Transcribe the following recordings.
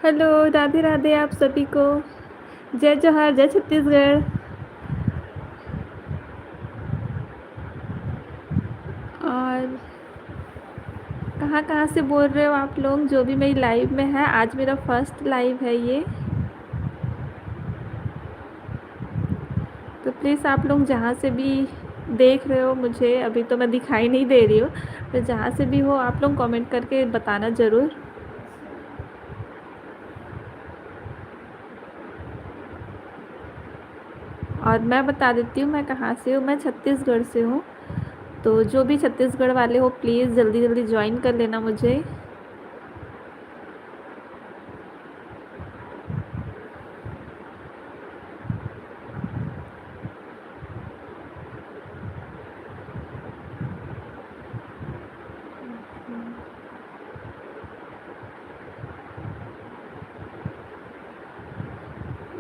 Hello, Radhe Radhe आप सभी को। जय जोहार, जय छत्तीसगढ़। और कहाँ कहाँ से बोल रहे हो आप लोग, जो भी मेरी लाइव में है। आज मेरा फर्स्ट लाइव है ये, तो प्लीज़ आप लोग जहाँ से भी देख रहे हो मुझे, अभी तो मैं दिखाई नहीं दे रही हूँ, तो जहाँ से भी हो आप लोग कमेंट करके बताना ज़रूर। और मैं बता देती हूँ मैं कहाँ से हूँ। मैं छत्तीसगढ़ से हूँ, तो जो भी छत्तीसगढ़ वाले हो प्लीज़ जल्दी जल्दी ज्वाइन कर लेना मुझे।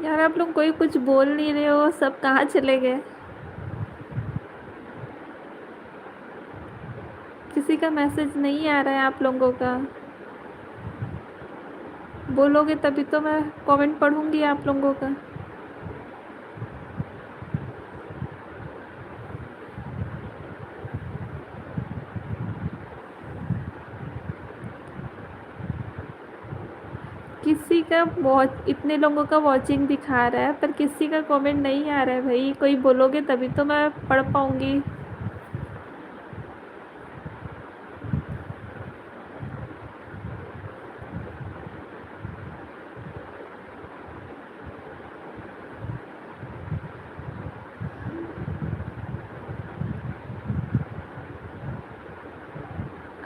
यार आप लोग कोई कुछ बोल नहीं रहे हो, सब कहाँ चले गए? किसी का मैसेज नहीं आ रहा है आप लोगों का। बोलोगे तभी तो मैं कमेंट पढ़ूंगी आप लोगों का। किसी का वॉच, इतने लोगों का वॉचिंग दिखा रहा है पर किसी का कमेंट नहीं आ रहा है भाई। कोई बोलोगे तभी तो मैं पढ़ पाऊंगी।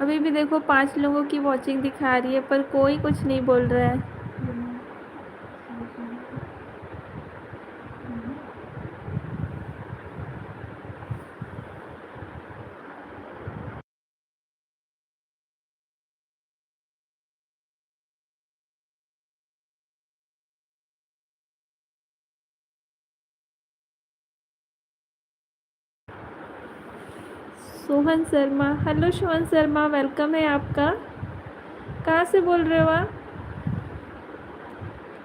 अभी भी देखो 5 लोगों की वॉचिंग दिखा रही है पर कोई कुछ नहीं बोल रहा है। सोहन शर्मा, हेलो सोहन शर्मा, वेलकम है आपका। कहाँ से बोल रहे हो आप?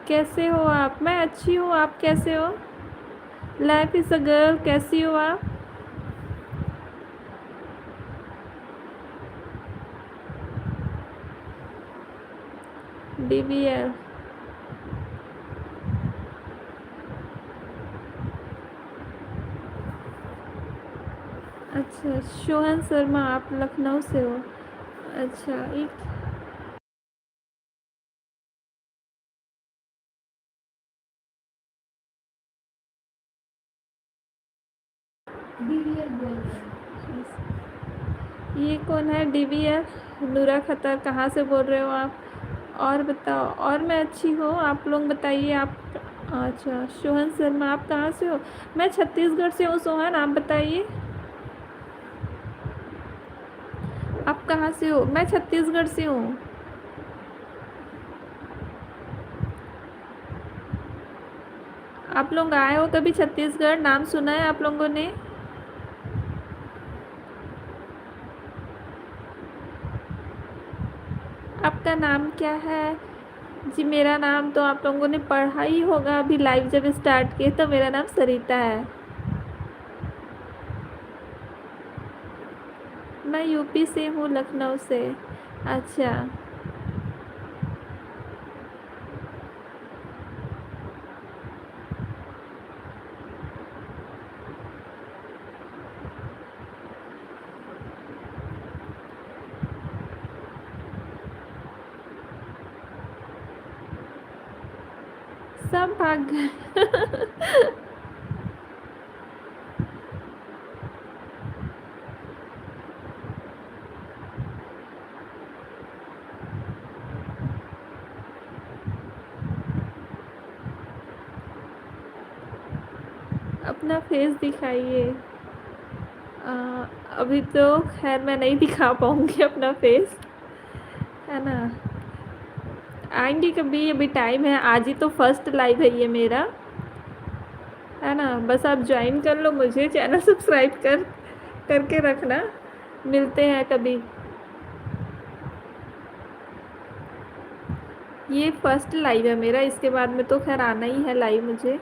कैसे हो आप? मैं अच्छी हूँ, आप कैसे हो? लाइफ इज़ अ गर्ल, कैसी हो आप? डीवीएल, अच्छा सोहन शर्मा, आप लखनऊ से हो? अच्छा एक डीवीएल बोल रहे हैं। ये कौन है डीवीएल? नूरा खतर, कहाँ से बोल रहे हो आप? और बताओ। और मैं अच्छी हूँ, आप लोग बताइए आप। अच्छा सोहन शर्मा, आप कहाँ से हो? मैं छत्तीसगढ़ से हूँ सोहन, आप बताइए आप कहाँ से हो? मैं छत्तीसगढ़ से हूँ। आप लोग आए हो कभी छत्तीसगढ़? नाम सुना है आप लोगों ने? आपका नाम क्या है? जी मेरा नाम तो आप लोगों ने पढ़ा ही होगा, अभी लाइव जब स्टार्ट किए तो मेरा नाम सरिता है। मैं यूपी से हूँ, लखनऊ से। अच्छा सब भाग गए। अपना फेस दिखाइए। अ, अभी तो खैर मैं नहीं दिखा पाऊँगी अपना फेस, है ना। आएंगे कभी, अभी टाइम है। आज ही तो फर्स्ट लाइव है ये मेरा, है ना। बस आप ज्वाइन कर लो मुझे, चैनल सब्सक्राइब करके रखना। मिलते हैं कभी। ये फर्स्ट लाइव है मेरा, इसके बाद में तो खैर आना ही है लाइव मुझे।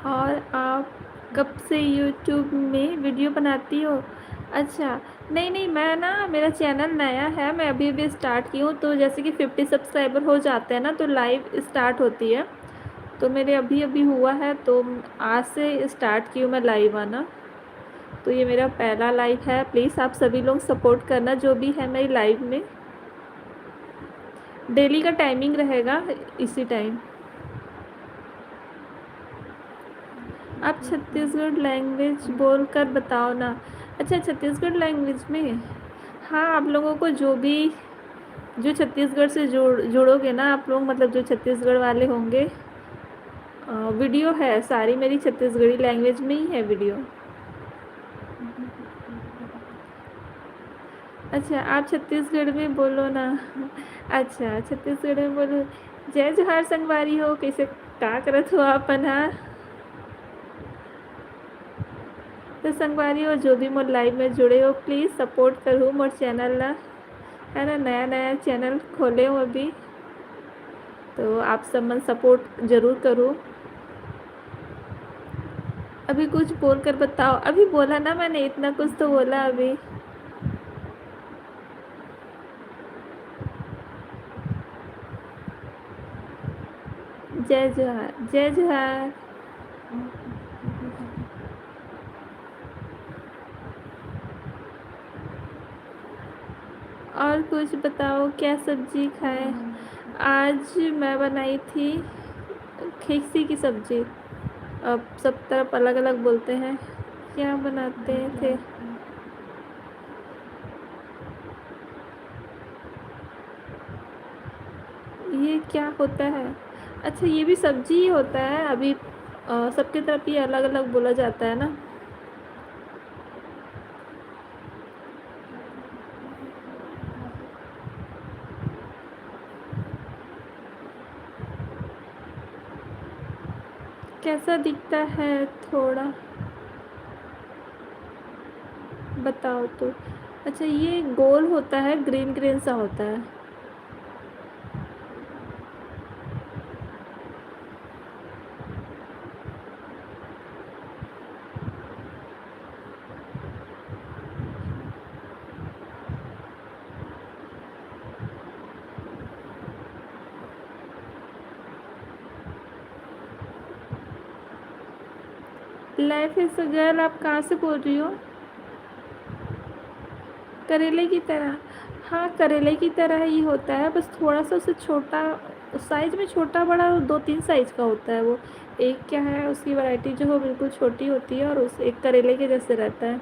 और आप कब से यूट्यूब में वीडियो बनाती हो? अच्छा, नहीं नहीं, मैं ना, मेरा चैनल नया है, मैं अभी अभी स्टार्ट की हूँ, तो जैसे कि 50 सब्सक्राइबर हो जाते हैं ना तो लाइव स्टार्ट होती है। तो मेरे अभी अभी हुआ है, तो आज से स्टार्ट की हूँ मैं लाइव आना। तो ये मेरा पहला लाइव है, प्लीज़ आप सभी लोग सपोर्ट करना जो भी है मेरी लाइव में। डेली का टाइमिंग रहेगा इसी टाइम। आप छत्तीसगढ़ लैंग्वेज बोल कर बताओ ना। अच्छा, छत्तीसगढ़ लैंग्वेज में, हाँ, आप लोगों को जो छत्तीसगढ़ से जुड़ोगे ना आप लोग, मतलब जो छत्तीसगढ़ वाले होंगे, वीडियो है सारी मेरी छत्तीसगढ़ी लैंग्वेज में ही है वीडियो। अच्छा, आप छत्तीसगढ़ में बोलो ना। अच्छा, छत्तीसगढ़ में बोलो। जय जोहार संगवारी हो, कैसे का करत हो आपन हा? तो संगवारी हो जो भी मोर लाइव में जुड़े हो, प्लीज़ सपोर्ट करो मोर चैनल ला, है ना, नया नया चैनल खोले हो अभी, तो आप सब मन सपोर्ट ज़रूर करो। अभी कुछ बोल कर बताओ, अभी बोला ना मैंने, इतना कुछ तो बोला अभी। जय जोहार, जय जोहार। और कुछ बताओ, क्या सब्जी खाए? आज मैं बनाई थी खिचड़ी की सब्जी। अब सब तरफ अलग अलग बोलते हैं। क्या बनाते थे? ये क्या होता है? अच्छा, ये भी सब्जी ही होता है। अभी सबके तरफ ये अलग अलग बोला जाता है ना। कैसा दिखता है थोड़ा बताओ तो। अच्छा, ये गोल होता है, ग्रीन ग्रीन सा होता है। लाइफ इज अ गर्ल, आप कहाँ से बोल रही हो? करेले की तरह? हाँ, करेले की तरह ही होता है, बस थोड़ा सा उसे छोटा, साइज़ में छोटा बड़ा दो तीन साइज़ का होता है वो। एक क्या है, उसकी वैरायटी जो हो बिल्कुल छोटी होती है, और उस एक करेले के जैसे रहता है।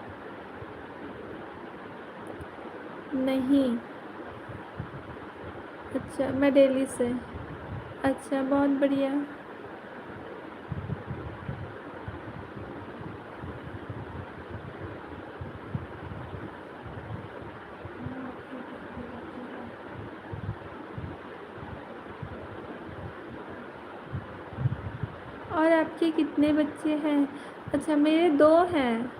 नहीं। अच्छा, मैं दिल्ली से। अच्छा, बहुत बढ़िया। और आपके कितने बच्चे हैं? अच्छा, मेरे दो हैं।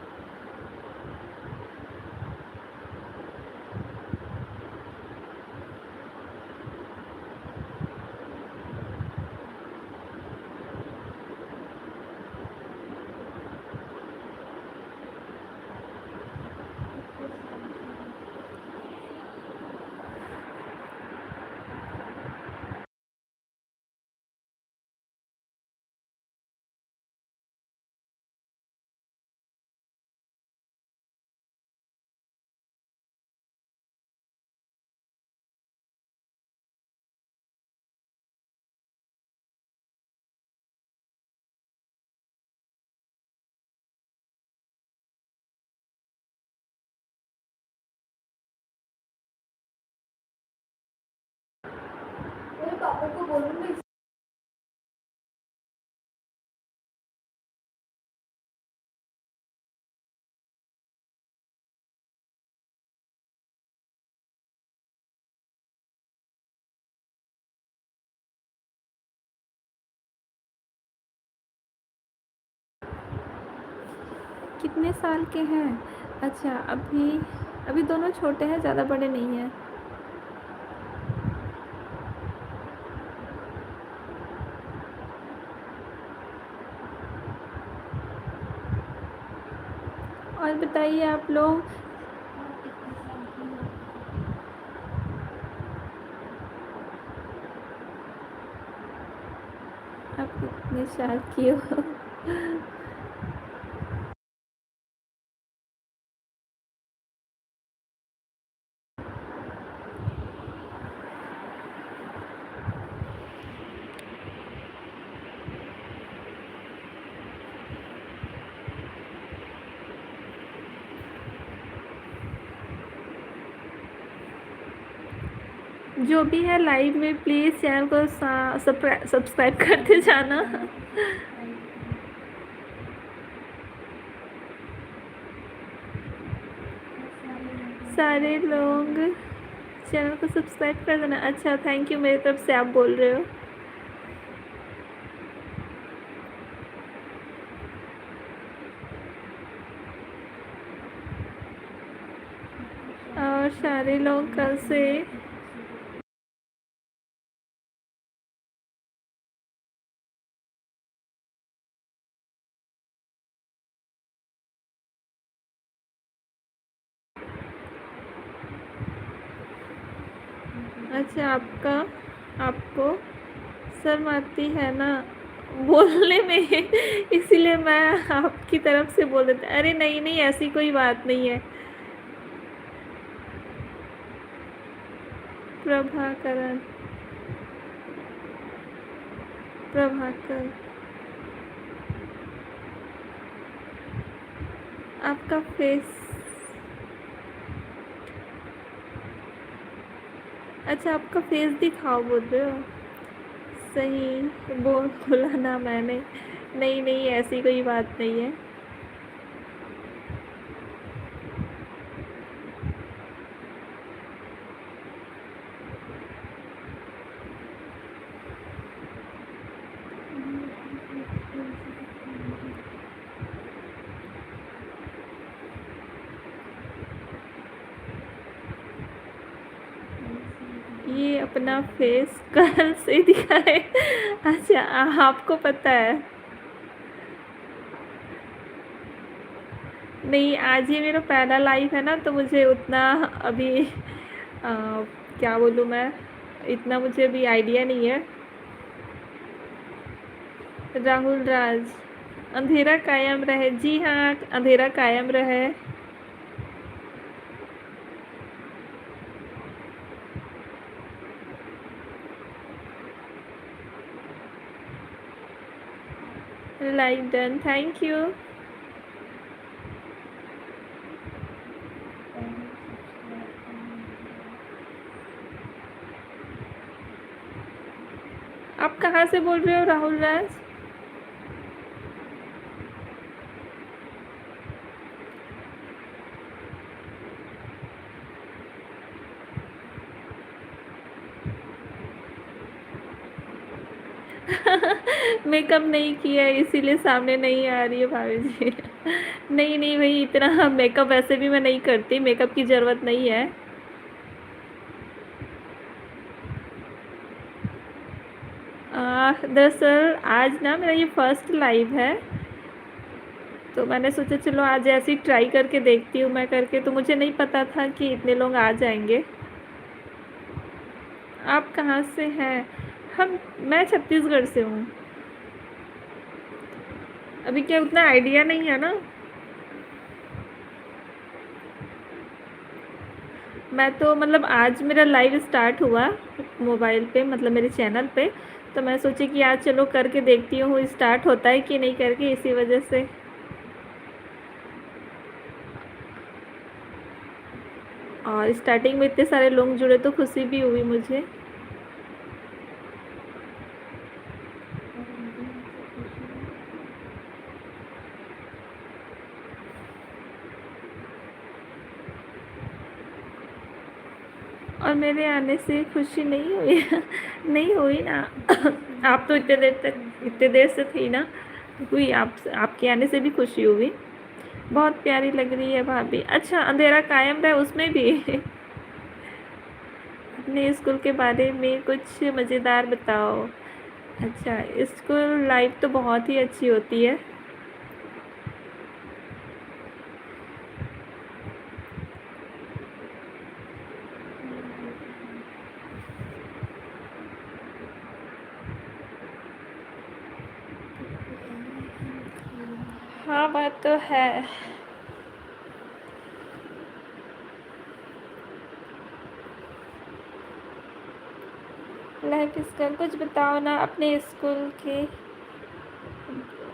मेरे पापा को बोलूँगी। कितने साल के हैं? अच्छा, अभी अभी दोनों छोटे हैं, ज़्यादा बड़े नहीं हैं। और बताइए आप लोग। आप कितने साल की हो? जो भी है लाइव में प्लीज़ चैनल को सब्सक्राइब करते जाना। सारे लोग चैनल को सब्सक्राइब कर देना। अच्छा, थैंक यू, मेरी तरफ से आप बोल रहे हो। और सारे लोग कल से अच्छा, आपको शर्म आती है ना बोलने में, इसीलिए मैं आपकी तरफ से बोल देती। अरे नहीं नहीं, ऐसी कोई बात नहीं है। प्रभाकरण, प्रभाकर, आपका फेस। अच्छा, आपका फेस दिखाओ बोल रहे हो? सही बोला ना मैंने। नहीं नहीं, ऐसी कोई बात नहीं है। ये अपना फेस कल से दिखाए। अच्छा, आपको पता है? नहीं, आज ये मेरा पहला लाइव है ना, तो मुझे उतना अभी क्या बोलूँ मैं, इतना मुझे अभी आइडिया नहीं है। राहुल राज, अंधेरा कायम रहे। जी हाँ, अंधेरा कायम रहे। Like done, thank you. आप कहाँ से बोल रहे हो राहुल राज? मेकअप नहीं किया है, इसीलिए सामने नहीं आ रही है भाभी जी। नहीं नहीं भाई, इतना मेकअप वैसे भी मैं नहीं करती, मेकअप की ज़रूरत नहीं है। दरअसल आज ना मेरा ये फर्स्ट लाइव है, तो मैंने सोचा चलो आज ऐसे ही ट्राई करके देखती हूँ मैं करके, तो मुझे नहीं पता था कि इतने लोग आ जाएंगे। आप कहाँ से हैं? मैं छत्तीसगढ़ से हूँ। अभी क्या उतना आइडिया नहीं है ना। मैं तो मतलब आज मेरा लाइव स्टार्ट हुआ मोबाइल पे, मतलब मेरे चैनल पे, तो मैं सोची कि आज चलो करके देखती हूँ स्टार्ट होता है कि नहीं करके, इसी वजह से। और स्टार्टिंग में इतने सारे लोग जुड़े तो खुशी भी हुई मुझे। और मेरे आने से खुशी नहीं हुई? नहीं हुई ना। आप तो इतने देर से थी ना, तो हुई। आपके आने से भी खुशी हुई। बहुत प्यारी लग रही है भाभी। अच्छा, अंधेरा कायम रहे उसमें भी। अपने स्कूल के बारे में कुछ मज़ेदार बताओ। अच्छा, स्कूल लाइफ तो बहुत ही अच्छी होती है। हाँ, बात तो है। लाइफ स्टाइल कुछ बताओ ना अपने स्कूल के।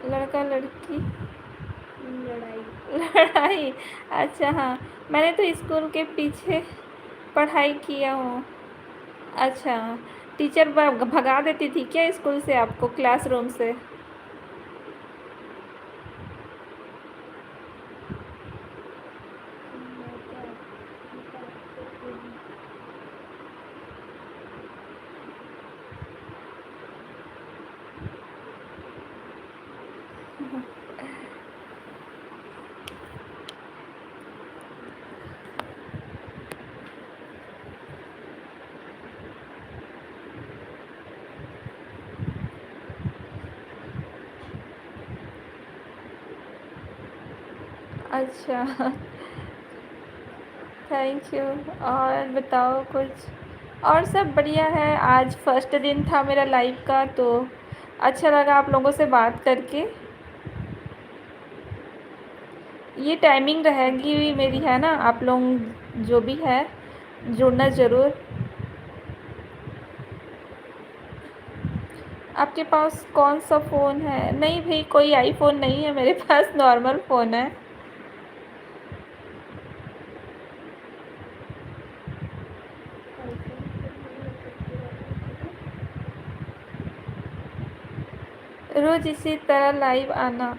लड़का लड़की। लड़ाई। अच्छा, हाँ। मैंने तो स्कूल के पीछे पढ़ाई किया हूँ। अच्छा, टीचर भगा देती थी क्या स्कूल से आपको, क्लासरूम से? अच्छा। Thank you. और बताओ कुछ। और सब बढ़िया है। आज फर्स्ट दिन था मेरा लाइव का, तो अच्छा लगा आप लोगों से बात करके। ये टाइमिंग रहेगी मेरी, है ना? आप लोग जो भी है जुड़ना ज़रूर। आपके पास कौन सा फ़ोन है? नहीं भाई, कोई आईफ़ोन नहीं है मेरे पास, नॉर्मल फ़ोन है। रोज़ इसी तरह लाइव आना।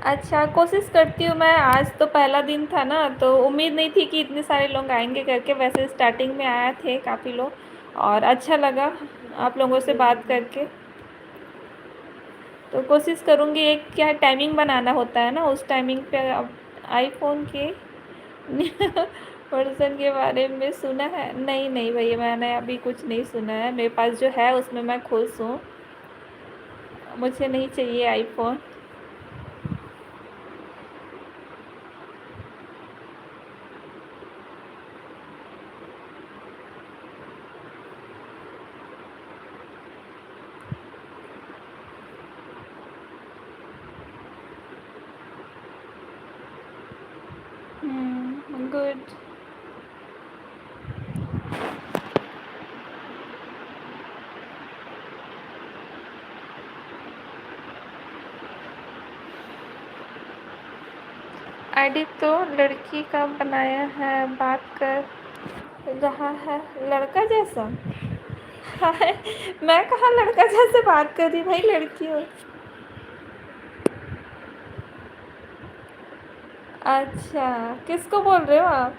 अच्छा, कोशिश करती हूँ मैं। आज तो पहला दिन था ना, तो उम्मीद नहीं थी कि इतने सारे लोग आएंगे करके। वैसे स्टार्टिंग में आए थे काफ़ी लोग, और अच्छा लगा आप लोगों से बात करके। तो कोशिश करूँगी। एक क्या टाइमिंग बनाना होता है ना, उस टाइमिंग पे। अब आईफोन के वर्जन के बारे में सुना है? नहीं नहीं भैया, मैंने अभी कुछ नहीं सुना है। मेरे पास जो है उसमें मैं खुश हूँ। मुझे नहीं चाहिए आईफोन। गुड। आईडी तो लड़की का बनाया है, बात कर रहा है लड़का जैसा। हाय, मैं कहाँ लड़का जैसे बात कर रही भाई, लड़की हूँ। अच्छा, किसको बोल रहे हो आप?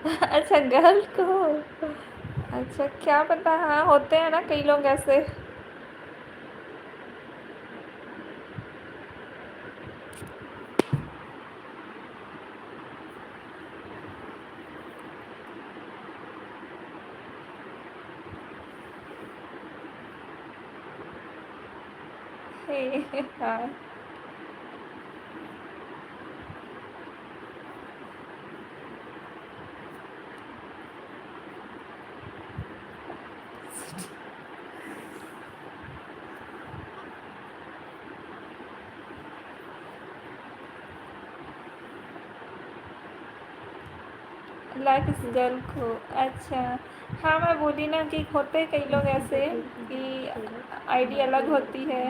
अच्छा, गर्ल को। अच्छा, क्या पता। हाँ, होते हैं ना कई लोग ऐसे। हाँ। लाइक इस गर्ल को। अच्छा। हाँ, मैं बोली ना कि होते कई लोग ऐसे कि आईडी अलग होती है।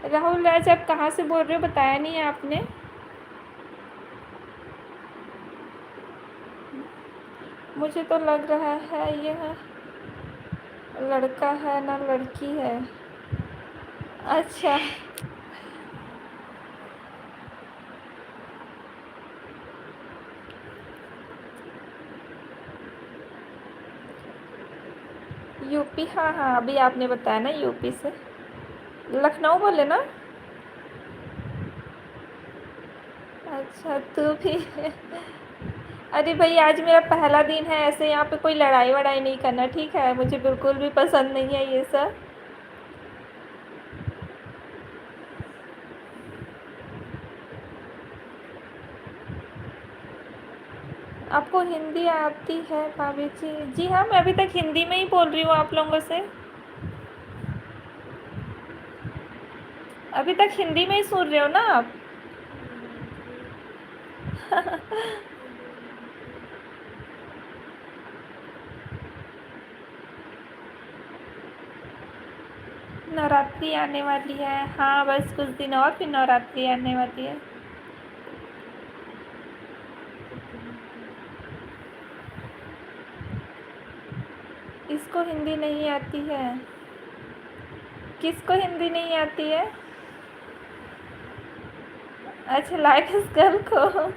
राहुल राज, आप कहाँ से बोल रहे हो? बताया नहीं है आपने। मुझे तो लग रहा है यह लड़का है ना लड़की है। अच्छा। यूपी, हाँ हाँ, अभी आपने बताया ना यूपी से। लखनऊ बोले ना। अच्छा, तू भी। अरे भाई, आज मेरा पहला दिन है, ऐसे यहाँ पे कोई लड़ाई वड़ाई नहीं करना, ठीक है? मुझे बिल्कुल भी पसंद नहीं है ये सब। आपको हिंदी आती है भाभी जी? जी हाँ, मैं अभी तक हिंदी में ही बोल रही हूँ आप लोगों से। अभी तक हिंदी में ही सुन रहे हो ना आप? नवरात्रि आने वाली है, हाँ बस कुछ दिन और फिर नवरात्रि आने वाली है। इसको हिंदी नहीं आती है? किसको हिंदी नहीं आती है? अच्छा, लाइक इस गर्ल को।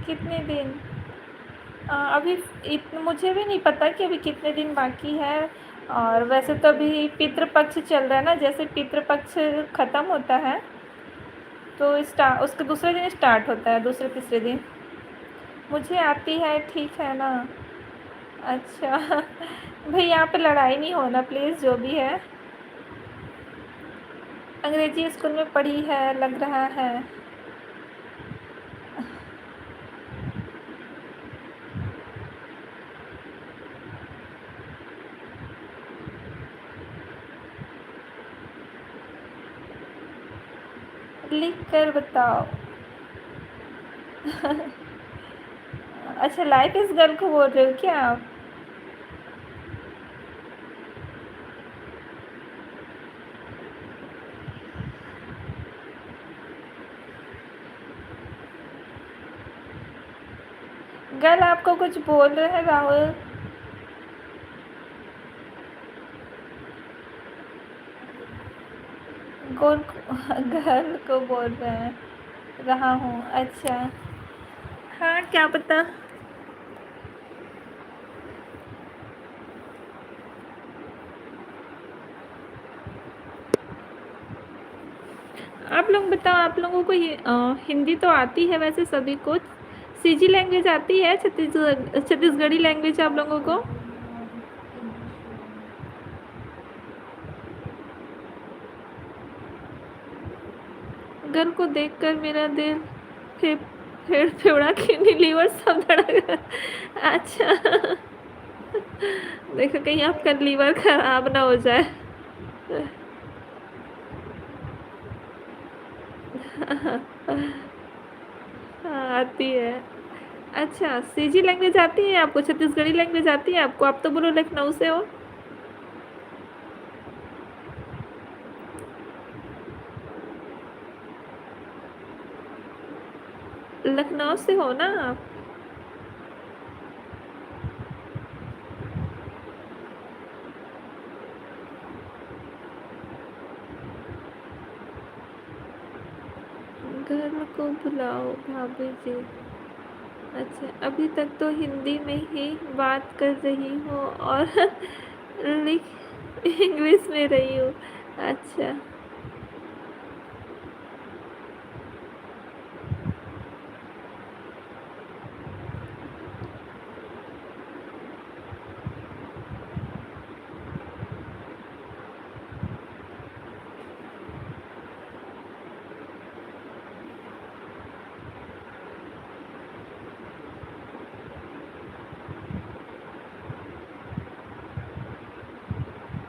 कितने दिन? अभी मुझे भी नहीं पता कि अभी कितने दिन बाकी है। और वैसे तो अभी पितृपक्ष चल रहा है ना, जैसे पितृपक्ष ख़त्म होता है तो उसके दूसरे दिन स्टार्ट होता है, दूसरे तीसरे दिन। मुझे आती है, ठीक है ना? अच्छा। भाई, यहाँ पे लड़ाई नहीं होना प्लीज़, जो भी है। अंग्रेजी स्कूल में पढ़ी है लग रहा है। लिख कर बताओ। अच्छा, लाइफ इस गर्ल को बोल रहे हो क्या आप? गर्ल आपको कुछ बोल रहे हैं राहुल। गोल गर्ल को बोल रहे हैं। रहा हूँ, अच्छा। हाँ, क्या पता। आप लोग बताओ, आप लोगों को हिंदी तो आती है वैसे सभी को। सीजी लैंग्वेज आती है, छत्तीसगढ़ी लैंग्वेज आप लोगों को? गर्ल को देखकर मेरा दिल फे फेड़ फेवड़ा किडनी लीवर सब धड़क। अच्छा। देखो कहीं आपका लीवर खराब ना हो जाए। हाँ, आती है। अच्छा, सीजी लैंग्वेज आती है आपको, छत्तीसगढ़ी लैंग्वेज आती है आपको? आप तो बोलो लखनऊ से हो। लखनऊ से हो ना आप? घर को बुलाओ भाभी जी। अच्छा, अभी तक तो हिंदी में ही बात कर रही हूँ और लिख इंग्लिश में रही हूँ। अच्छा।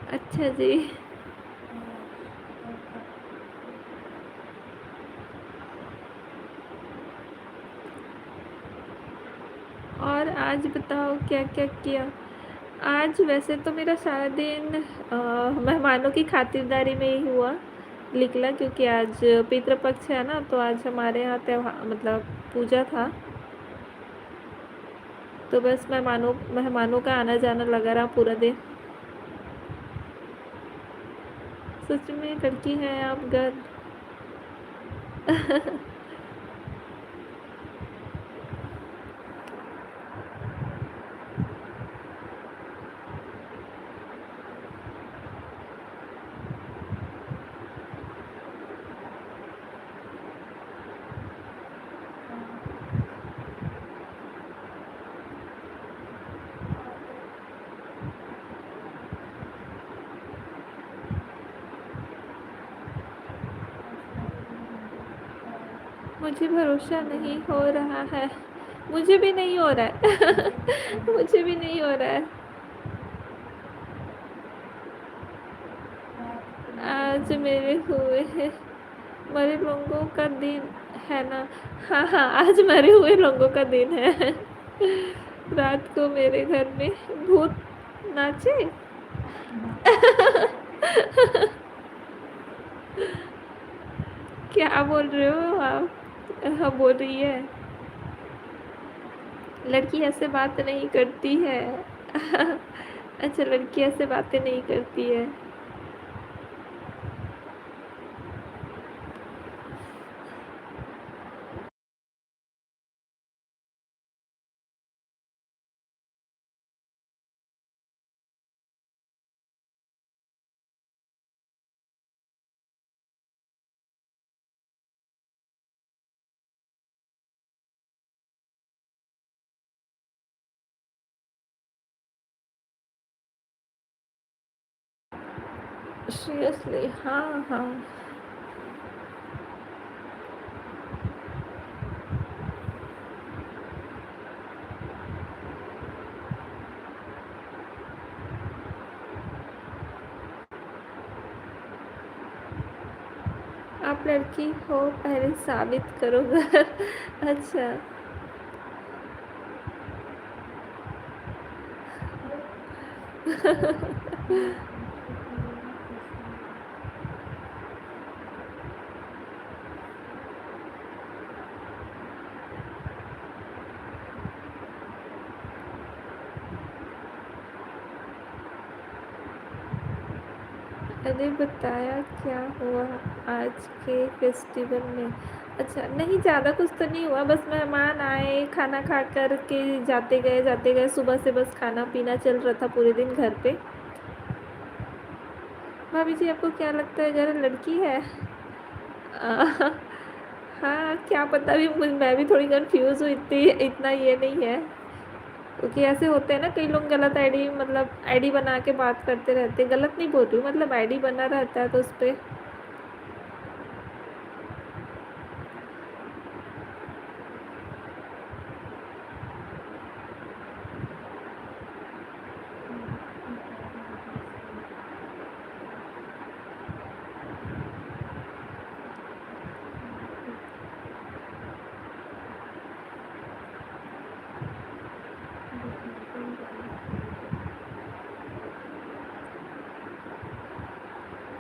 अच्छा जी। और आज बताओ क्या क्या किया? आज वैसे तो मेरा सारा दिन मेहमानों की खातिरदारी में ही हुआ। निकला, क्योंकि आज पितृपक्ष है ना, तो आज हमारे यहाँ त्योहार मतलब पूजा था, तो बस मेहमानों का आना जाना लगा रहा पूरा दिन। सच में लड़की है आप गर्ल। मुझे भरोसा नहीं हो रहा है। मुझे भी नहीं हो रहा है। मुझे भी नहीं हो रहा है। आज मेरे हुए हैं मरे लोगों का दिन है ना। हाँ हाँ, आज मरे हुए लोगों का दिन है। रात को मेरे घर में भूत नाचे। क्या बोल रहे हो आप? हाँ, बोल रही है लड़की ऐसे बात नहीं करती है। अच्छा, लड़की ऐसे बातें नहीं करती है। सीरियसली, हाँ हाँ। आप लड़की हो पहले साबित करो घर। अच्छा। अरे बताया क्या हुआ आज के फेस्टिवल में? अच्छा, नहीं ज़्यादा कुछ तो नहीं हुआ, बस मेहमान आए, खाना खा कर के जाते गए। सुबह से बस खाना पीना चल रहा था पूरे दिन घर पे। भाभी जी, आपको क्या लगता है घर लड़की है? आ, हाँ, क्या पता, भी मैं भी थोड़ी कंफ्यूज हूँ, इतनी इतना ये नहीं है, क्योंकि ऐसे होते हैं ना कई लोग गलत आईडी मतलब आईडी बना के बात करते रहते हैं। गलत नहीं बोल रही हूँ, मतलब आईडी बना रहता है तो उस पर।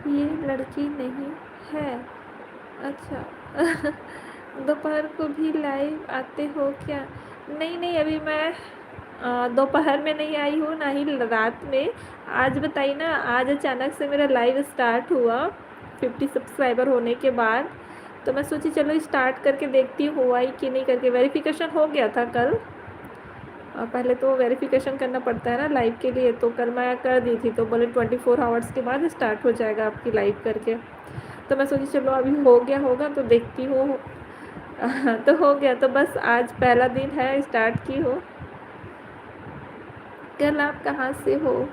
ये लड़की नहीं है। अच्छा। दोपहर को भी लाइव आते हो क्या? नहीं नहीं, अभी मैं दोपहर में नहीं आई हूँ, ना ही रात में। आज बताइए ना, आज अचानक से मेरा लाइव स्टार्ट हुआ 50 सब्सक्राइबर होने के बाद, तो मैं सोची चलो स्टार्ट करके देखती हूँ हुआ ही कि नहीं करके। वेरिफिकेशन हो गया था कल। पहले तो वेरिफिकेशन करना पड़ता है ना लाइव के लिए, तो कल मैं कर दी थी, तो बोले 24 आवर्स के बाद स्टार्ट हो जाएगा आपकी लाइव करके। तो मैं सोची चलो अभी हो गया होगा तो देखती हूँ। तो हो गया, तो बस आज पहला दिन है, स्टार्ट की हो। कल आप कहाँ से हो?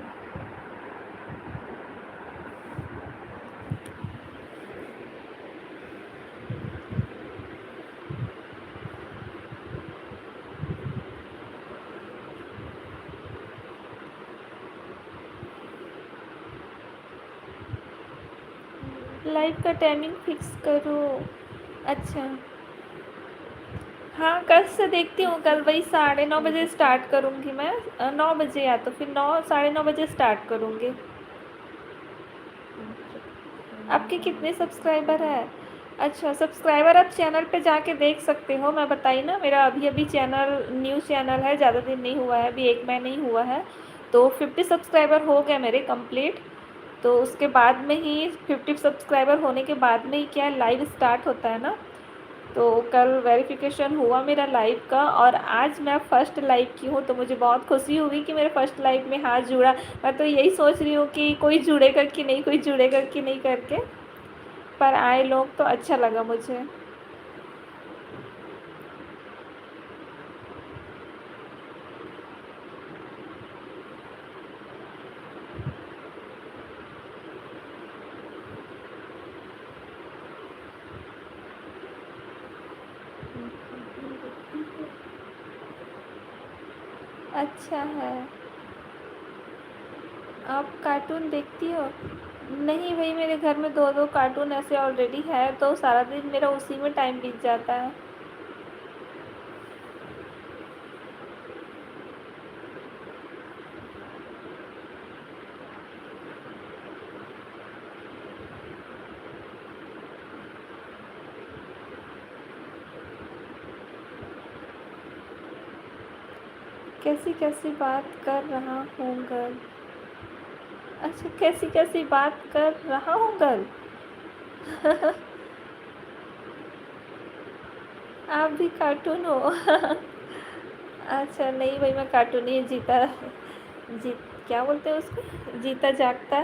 लाइव का टाइमिंग फिक्स करो। अच्छा, हाँ, कल से देखती हूँ। कल वही 9:30 बजे स्टार्ट करूँगी मैं। 9 बजे, या तो फिर 9, 9:30 बजे स्टार्ट करूँगी। आपके कितने सब्सक्राइबर है? अच्छा, सब्सक्राइबर आप चैनल पे जाके देख सकते हो। मैं बताई ना, मेरा अभी-अभी चैनल न्यू चैनल है, ज़्यादा दिन नहीं हुआ है, अभी 1 महीना ही हुआ है। तो 50 सब्सक्राइबर हो गए मेरे कंप्लीट। तो उसके बाद में ही 50 सब्सक्राइबर होने के बाद में ही क्या लाइव स्टार्ट होता है ना। तो कल वेरिफिकेशन हुआ मेरा लाइव का और आज मैं फर्स्ट लाइव की हूँ, तो मुझे बहुत खुशी हुई कि मेरे फर्स्ट लाइव में हाथ जुड़ा। मैं तो यही सोच रही हूँ कि कोई जुड़ेगा कि नहीं, कोई जुड़ेगा कि नहीं करके, पर आए लोग तो अच्छा लगा मुझे। अच्छा है। आप कार्टून देखती हो? नहीं भाई, मेरे घर में 2-2 कार्टून ऐसे ऑलरेडी है, तो सारा दिन मेरा उसी में टाइम बीत जाता है। कैसी-कैसी बात कर रहा हूँ गर्ल। अच्छा, कैसी-कैसी बात कर रहा हूँ गर्ल। आप भी कार्टून हो? अच्छा, नहीं भाई, मैं कार्टून नहीं, जीत क्या बोलते हैं उसको? जीता जागता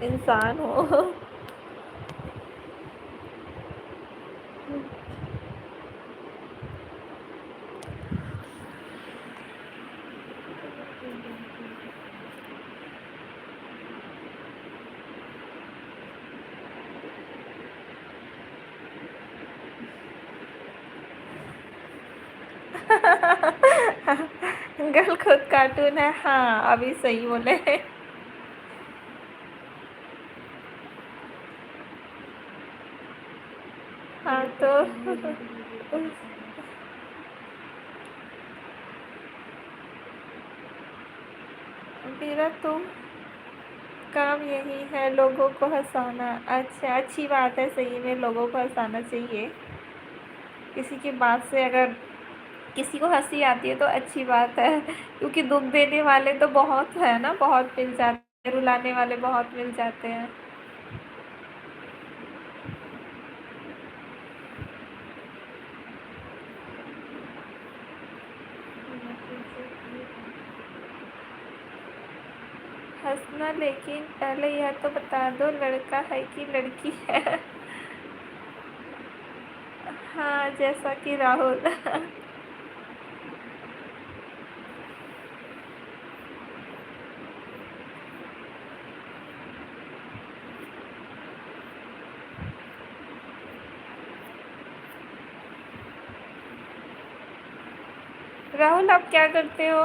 इंसान हो। गर्ल खुद कार्टून है, हाँ अभी सही बोले। हाँ तो मेरा तो काम यही है, लोगों को हंसाना। अच्छा, अच्छी बात है, सही में लोगों को हंसाना चाहिए। किसी की बात से अगर किसी को हंसी आती है तो अच्छी बात है, क्योंकि दुख देने वाले तो बहुत है ना, बहुत मिल जाते हैं, रुलाने वाले बहुत मिल जाते हैं। हंसना, लेकिन पहले यह तो बता दो लड़का है कि लड़की है। हाँ, जैसा कि राहुल। राहुल, आप क्या करते हो?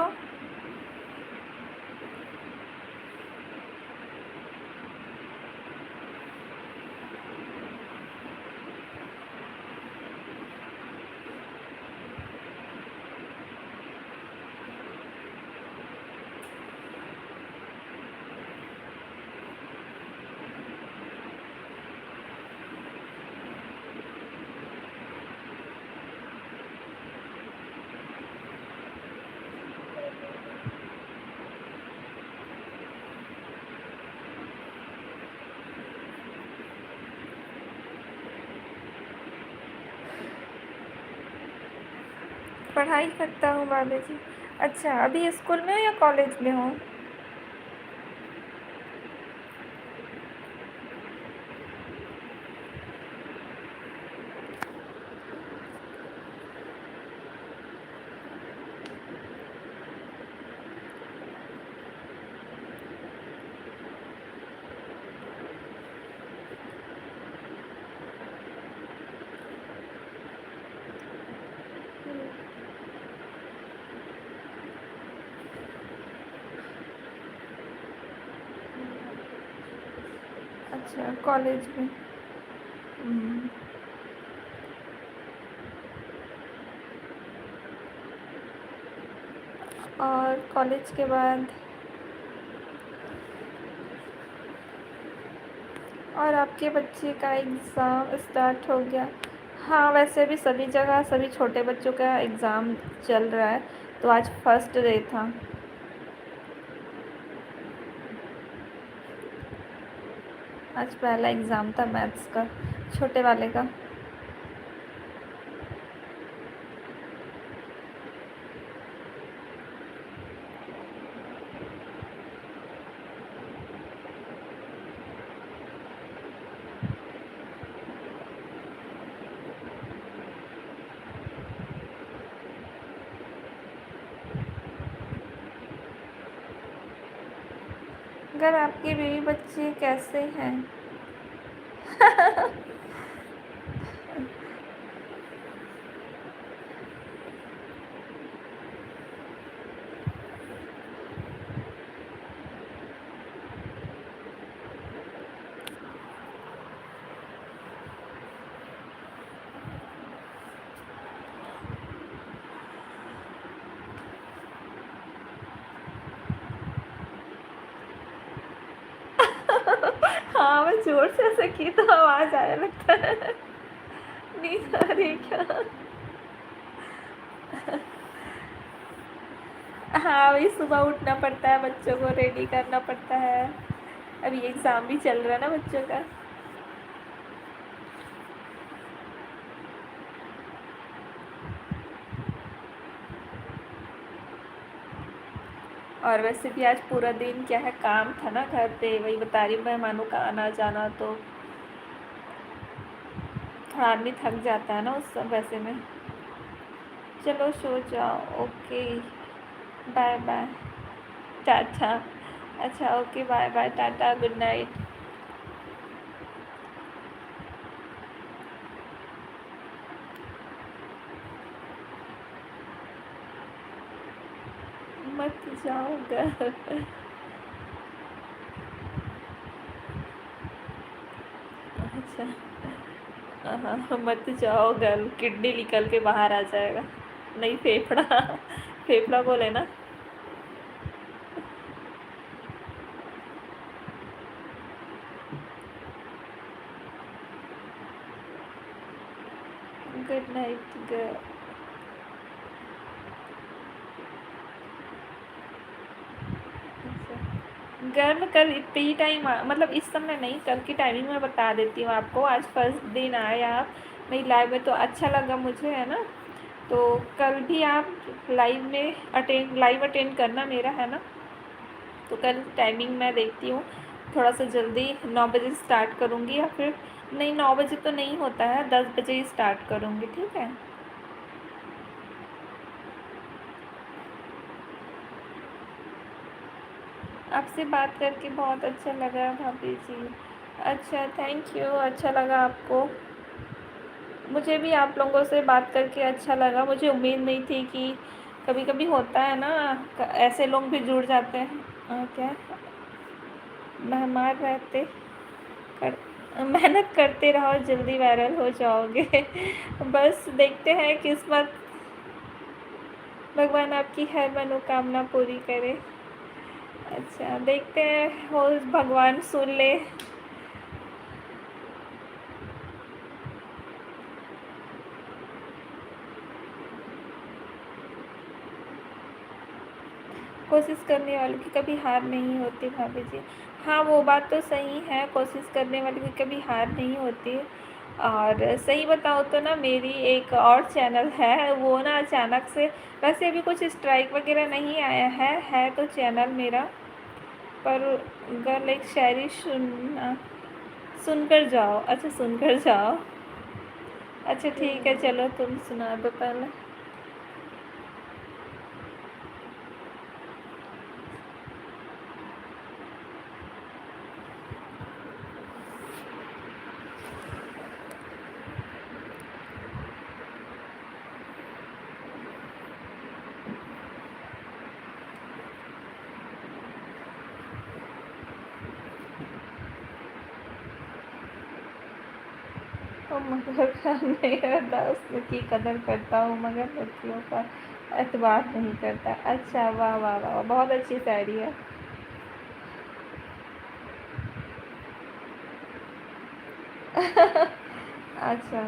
पढ़ाई करता हूँ बाबा जी। अच्छा, अभी स्कूल में हो या कॉलेज में हो? अच्छा, कॉलेज में। हम्म, और कॉलेज के बाद और आपके बच्चे का एग्ज़ाम स्टार्ट हो गया? हाँ, वैसे भी सभी जगह सभी छोटे बच्चों का एग्ज़ाम चल रहा है, तो आज फर्स्ट डे था। आज पहला एग्ज़ाम था मैथ्स का, छोटे वाले का। अगर आपके बेबी बच्चे कैसे हैं? हाँ, मैं ज़ोर से ऐसे की तो आवाज़ आया लगता है। नींद आ रही क्या? हाँ, वही सुबह उठना पड़ता है, बच्चों को रेडी करना पड़ता है। अभी एग्ज़ाम भी चल रहा है ना बच्चों का। और वैसे भी आज पूरा दिन क्या है, काम था ना घर पे, वही बता रही हूँ, मेहमानों का आना जाना, तो थोड़ा आदमी थक जाता है ना उस सब वैसे में। चलो सो जाओ, ओके, बाय बाय, टाटा। अच्छा, okay, bye bye, tata, good night. मत जाओ घर। अच्छा, हाँ, मत जाओ घर, किडनी निकल के बाहर आ जाएगा। नहीं, फेफड़ा। फेफड़ा बोले ना। Good night girl. गर्म कल इतने ही टाइम मतलब इस समय नहीं, कल की टाइमिंग में बता देती हूँ आपको। आज फर्स्ट दिन आए आप मेरी लाइव में, तो अच्छा लगा मुझे, है ना। तो कल भी आप लाइव अटेंड करना मेरा, है ना। तो कल टाइमिंग मैं देखती हूँ, थोड़ा सा जल्दी 9 बजे स्टार्ट करूँगी, या फिर नहीं, 9 बजे तो नहीं होता है, 10 बजे ही स्टार्ट करूँगी, ठीक है। आपसे बात करके बहुत अच्छा लगा भाभी जी। अच्छा, थैंक यू, अच्छा लगा आपको। मुझे भी आप लोगों से बात करके अच्छा लगा। मुझे उम्मीद नहीं थी कि कभी कभी होता है ना, ऐसे लोग भी जुड़ जाते हैं। क्या मेहमान रहते कर मेहनत करते रहो, जल्दी वायरल हो जाओगे। बस देखते हैं, किस्मत, भगवान आपकी हर मनोकामना पूरी करे। अच्छा, देखते हैं, हो भगवान सुन ले। कोशिश करने वालों की कभी हार नहीं होती भाभी जी। हाँ, वो बात तो सही है, कोशिश करने वालों की कभी हार नहीं होती। और सही बताओ तो ना, मेरी एक और चैनल है, वो ना अचानक से, वैसे अभी कुछ स्ट्राइक वगैरह नहीं आया है तो चैनल मेरा, पर गर्ल एक शायरी सुनना, सुनकर जाओ। अच्छा, सुनकर जाओ। अच्छा ठीक है, चलो तुम सुना दो पहले। तो मगर का नहीं रहता, उसकी कदर करता हूँ, मगर लड़कियों का एतबार नहीं करता। अच्छा, वाह वाह वाह, बहुत अच्छी शायरी है। अच्छा।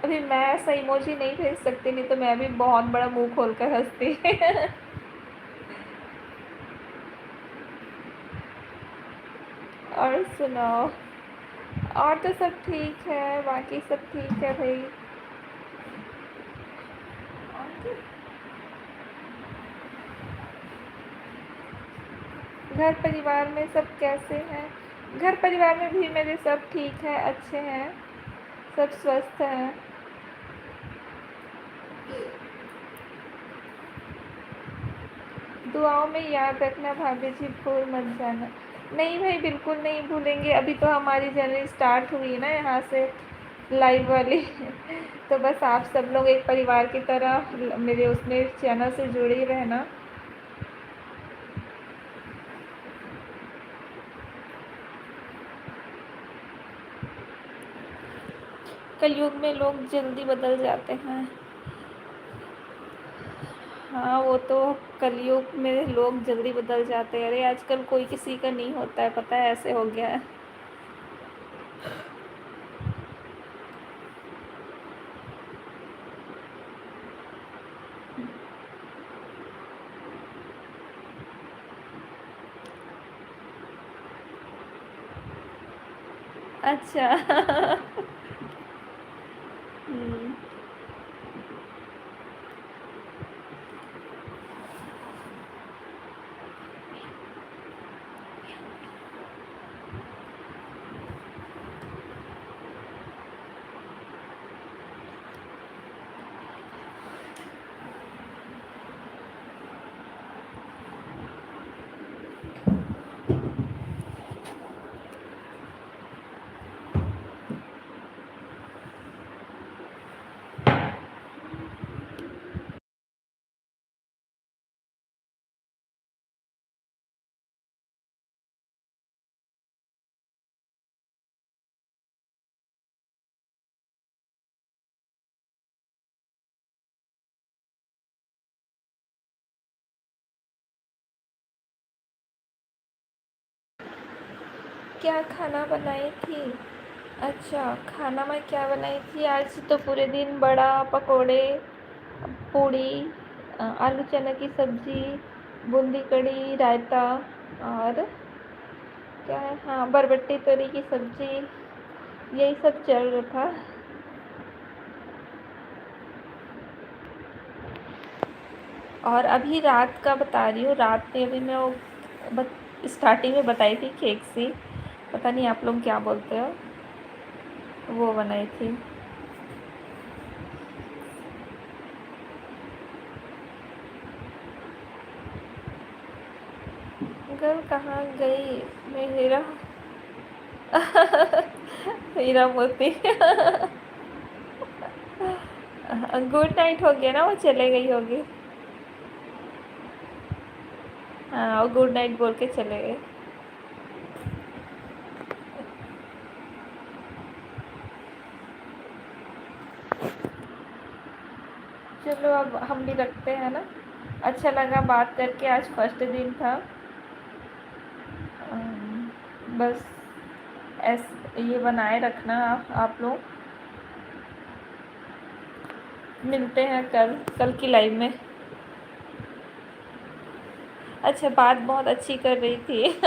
अभी मैं ऐसा इमोजी नहीं भेज सकती, नहीं तो मैं भी बहुत बड़ा मुंह खोल कर हंसती। और सुनाओ। और तो सब ठीक है, बाकी सब ठीक है भाई। घर परिवार में सब कैसे हैं? घर परिवार में भी मेरे सब ठीक है, अच्छे हैं, सब स्वस्थ हैं। दुआओं में याद रखना भाभी जी, भूल मत जाना। नहीं भाई, बिल्कुल नहीं भूलेंगे। अभी तो हमारी जर्नी स्टार्ट हुई है ना यहाँ से, लाइव वाली। तो बस आप सब लोग एक परिवार की तरह मेरे उसमें चैनल से जुड़े ही रहना। कलयुग में लोग जल्दी बदल जाते हैं। हाँ, वो तो कलयुग में लोग जल्दी बदल जाते हैं। अरे आजकल कोई किसी का नहीं होता है, पता है, ऐसे हो गया है। अच्छा। हम्म। क्या खाना बनाई थी? अच्छा, खाना मैं क्या बनाई थी आज? तो पूरे दिन बड़ा पकोड़े, पूड़ी, आलू चना की सब्जी, बूंदी कढ़ी, रायता, और क्या है, हाँ, बरबट्टी तोरी की सब्जी, यही सब चल रहा था। और अभी रात का बता रही हूँ, रात में अभी मैं वो स्टार्टिंग में बताई थी केक सी, पता नहीं आप लोग क्या बोलते हो, वो बनाई थी। गर्ल कहाँ गई? मेरा हीरा मोती। गुड नाइट हो गया ना, वो चले गई होगी। हाँ, वो गुड नाइट बोल के चले गए। चलो अब हम भी रखते हैं ना। अच्छा लगा बात करके, आज फर्स्ट दिन था। बस ये बनाए रखना आप लोग। मिलते हैं कल, कल की लाइव में। अच्छा, बात बहुत अच्छी कर रही थी।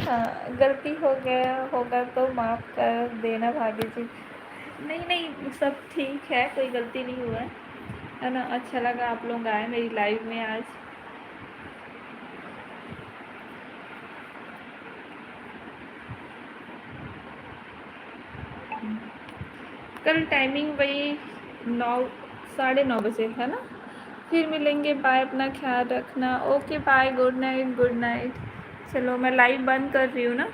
हाँ, गलती हो गया होगा तो माफ़ कर देना भाभी जी। नहीं नहीं, सब ठीक है, कोई गलती नहीं हुआ है ना। अच्छा लगा आप लोग आए मेरी लाइव में आज। कल टाइमिंग वही 9, 9:30 बजे है ना। फिर मिलेंगे, बाय, अपना ख्याल रखना। Okay bye, good night, good night. चलो मैं लाइव बंद कर रही हूँ ना।